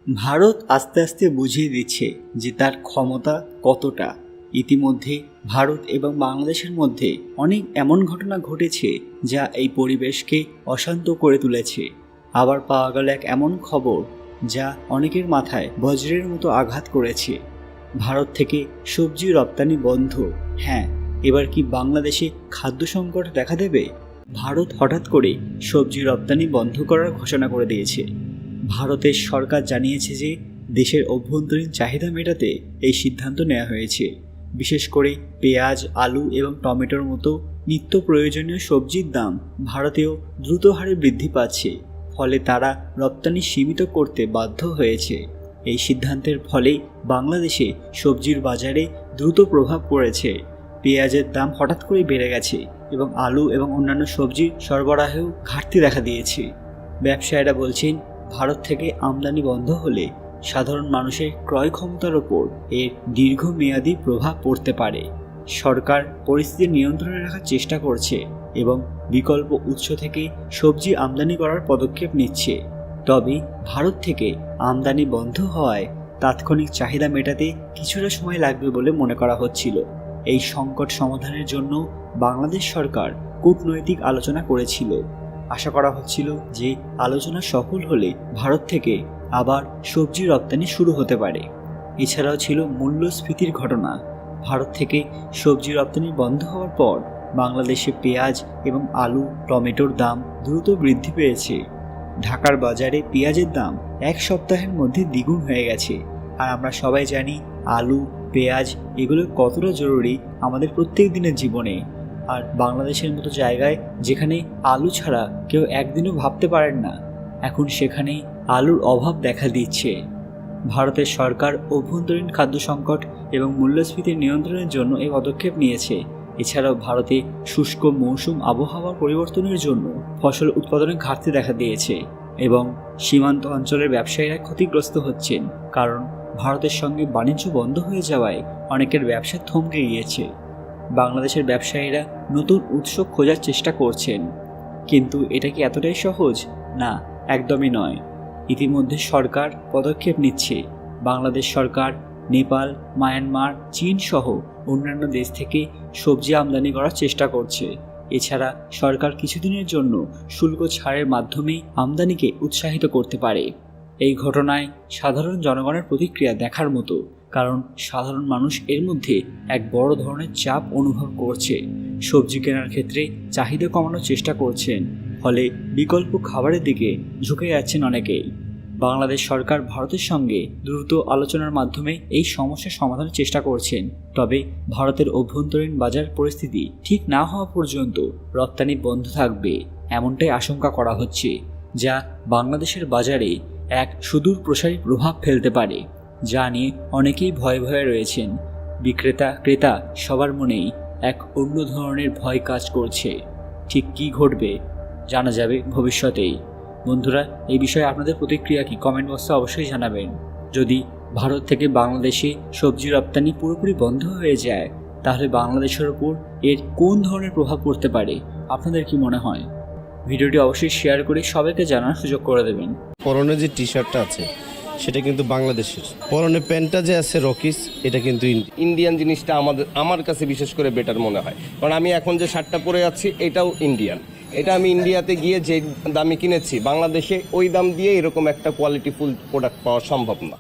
ভারত আস্তে আস্তে বুঝিয়ে দিচ্ছে যে তার ক্ষমতা কতটা। ইতিমধ্যে ভারত এবং বাংলাদেশের মধ্যে অনেক এমন ঘটনা ঘটেছে যা এই পরিবেশকে অশান্ত করে তুলেছে। আবার পাওয়া গেল এক এমন খবর যা অনেকের মাথায় বজ্রের মতো আঘাত করেছে। ভারত থেকে সবজি রপ্তানি বন্ধ। হ্যাঁ, এবার কি বাংলাদেশে খাদ্য সংকট দেখা দেবে? ভারত হঠাৎ করে সবজি রপ্তানি বন্ধ করার ঘোষণা করে দিয়েছে। ভারতের সরকার জানিয়েছে যে দেশের অভ্যন্তরীণ চাহিদা মেটাতে এই সিদ্ধান্ত নেওয়া হয়েছে। বিশেষ করে পেঁয়াজ, আলু এবং টমেটোর মতো নিত্য প্রয়োজনীয় সবজির দাম ভারতেও দ্রুত হারে বৃদ্ধি পাচ্ছে, ফলে তারা রপ্তানি সীমিত করতে বাধ্য হয়েছে। এই সিদ্ধান্তের ফলে বাংলাদেশে সবজির বাজারে দ্রুত প্রভাব পড়েছে। পেঁয়াজের দাম হঠাৎ করে বেড়ে গেছে এবং আলু এবং অন্যান্য সবজির সরবরাহেও ঘাটতি দেখা দিয়েছে। ব্যবসায়ীরা বলছেন, ভারত থেকে আমদানি বন্ধ হলে সাধারণ মানুষের ক্রয় ক্ষমতার ওপর এর দীর্ঘমেয়াদী প্রভাব পড়তে পারে। সরকার পরিস্থিতি নিয়ন্ত্রণে রাখার চেষ্টা করছে এবং বিকল্প উৎস থেকে সবজি আমদানি করার পদক্ষেপ নিচ্ছে। তবে ভারত থেকে আমদানি বন্ধ হওয়ায় তাৎক্ষণিক চাহিদা মেটাতে কিছুটা সময় লাগবে বলে মনে করা হচ্ছিল। এই সংকট সমাধানের জন্য বাংলাদেশ সরকার কূটনৈতিক আলোচনা করেছিল। আশা করা হচ্ছিল যে আলোচনা সফল হলে ভারত থেকে আবার সবজি রপ্তানি শুরু হতে পারে। এছাড়াও ছিল মূল্যস্ফীতির ঘটনা। ভারত থেকে সবজি রপ্তানি বন্ধ হওয়ার পর বাংলাদেশে পেঁয়াজ এবং আলু, টমেটোর দাম দ্রুত বৃদ্ধি পেয়েছে। ঢাকার বাজারে পেঁয়াজের দাম এক সপ্তাহের মধ্যে দ্বিগুণ হয়ে গেছে। আর আমরা সবাই জানি আলু, পেঁয়াজ এগুলো কতটা জরুরি আমাদের প্রত্যেক দিনের জীবনে। আর বাংলাদেশের মতো জায়গায় যেখানে আলু ছাড়া কেউ একদিনও ভাবতে পারেন না, এখন সেখানে আলুর অভাব দেখা দিচ্ছে। ভারতের সরকার অভ্যন্তরীণ খাদ্য সংকট এবং মূল্যস্ফীতি নিয়ন্ত্রণের জন্য এই পদক্ষেপ নিয়েছে। এছাড়াও ভারতে শুষ্ক মৌসুম আবহাওয়ার পরিবর্তনের জন্য ফসল উৎপাদনে ঘাটতি দেখা দিয়েছে এবং সীমান্ত অঞ্চলের ব্যবসায়ীরা ক্ষতিগ্রস্ত হচ্ছেন, কারণ ভারতের সঙ্গে বাণিজ্য বন্ধ হয়ে যাওয়ায় অনেকের ব্যবসা থমকে গিয়েছে। বাংলাদেশের ব্যবসায়ীরা নতুন উৎস খোঁজার চেষ্টা করছেন, কিন্তু এটা কি এতটাই সহজ? না, একদমই নয়। ইতিমধ্যে সরকার পদক্ষেপ নিচ্ছে। বাংলাদেশ সরকার নেপাল, মায়ানমার, চীন সহ অন্যান্য দেশ থেকে সবজি আমদানি করার চেষ্টা করছে। এছাড়া সরকার কিছুদিনের জন্য শুল্ক ছাড়ের মাধ্যমে আমদানিকে উৎসাহিত করতে পারে। এই ঘটনায় সাধারণ জনগণের প্রতিক্রিয়া দেখার মতো, কারণ সাধারণ মানুষ এর মধ্যে এক বড় ধরনের চাপ অনুভব করছে। সবজি কেনার ক্ষেত্রে চাহিদা কমানোর চেষ্টা করছেন, ফলে বিকল্প খাবারের দিকে ঝুঁকে যাচ্ছেন অনেকেই। বাংলাদেশ সরকার ভারতের সঙ্গে দ্রুত আলোচনার মাধ্যমে এই সমস্যার সমাধানের চেষ্টা করছেন। তবে ভারতের অভ্যন্তরীণ বাজার পরিস্থিতি ঠিক না হওয়া পর্যন্ত রপ্তানি বন্ধ থাকবে এমনটাই আশঙ্কা করা হচ্ছে, যা বাংলাদেশের বাজারে এক সুদূর প্রসারী প্রভাব ফেলতে পারে, যা নিয়ে অনেকেই ভয়ে ভয়ে রয়েছেন। বিক্রেতা, ক্রেতা সবার মনেই এক অন্য ধরনের ভয় কাজ করছে। ঠিক কী ঘটবে জানা যাবে ভবিষ্যতেই। বন্ধুরা, এই বিষয়ে আপনাদের প্রতিক্রিয়া কি কমেন্ট বক্সে অবশ্যই জানাবেন। যদি ভারত থেকে বাংলাদেশে সবজি রপ্তানি পুরোপুরি বন্ধ হয়ে যায়, তাহলে বাংলাদেশের উপর এর কোন ধরনের প্রভাব পড়তে পারে আপনাদের কি মনে হয়? ভিডিওটি অবশ্যই শেয়ার করে সবাইকে জানার সুযোগ করে দেবেন। পরনে যে টি শার্টটা আছে সেটা কিন্তু বাংলাদেশের, পরনে প্যান্টটা যে আছে রকিস এটা কিন্তু ইন্ডিয়ান জিনিসটা আমার কাছে বিশেষ করে বেটার মনে হয়, কারণ আমি এখন যে শার্টটা পরে আছি এটাও ইন্ডিয়ান। এটা আমি ইন্ডিয়াতে গিয়ে যে দামে কিনেছি, বাংলাদেশে ওই দাম দিয়ে এরকম একটা কোয়ালিটিফুল প্রোডাক্ট পাওয়া সম্ভব না।